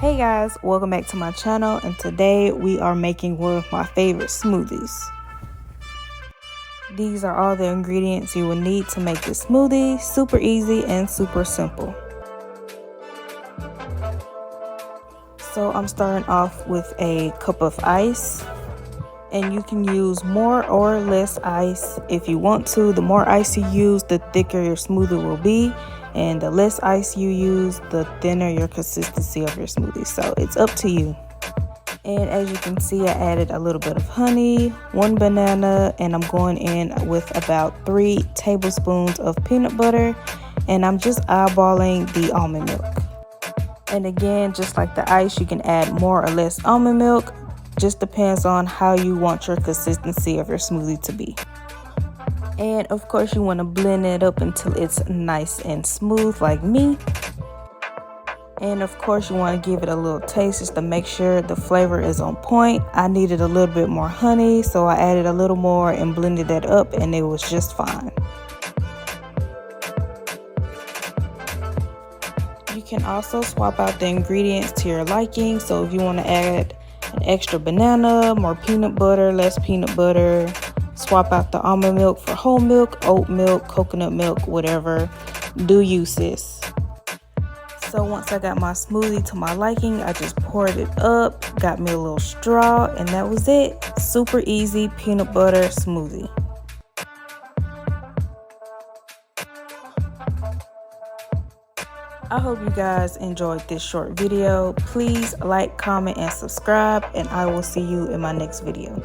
Hey guys, welcome back to my channel, and today we are making one of my favorite smoothies. These are all the ingredients you will need to make this smoothie. Super easy and super simple. So I'm starting off with a cup of ice, and you can use more or less ice if you want to. The more ice you use, the thicker your smoothie will be, and the less ice you use, the thinner your consistency of your smoothie. So it's up to you. And as you can see, I added a little bit of honey, 1 banana, and I'm going in with about 3 tablespoons of peanut butter, and I'm just eyeballing the almond milk. And again, just like the ice, you can add more or less almond milk. Just depends on how you want your consistency of your smoothie to be. And of course, you want to blend it up until it's nice and smooth like me. And of course, you want to give it a little taste just to make sure the flavor is on point. I needed a little bit more honey, so I added a little more and blended that up, and it was just fine. You can also swap out the ingredients to your liking. So if you want to add an extra banana, more peanut butter, less peanut butter, swap out the almond milk for whole milk, oat milk, coconut milk, whatever. Do you, sis? So once I got my smoothie to my liking, I just poured it up, got me a little straw, and that was it. Super easy peanut butter smoothie. I hope you guys enjoyed this short video. Please like, comment, and subscribe, and I will see you in my next video.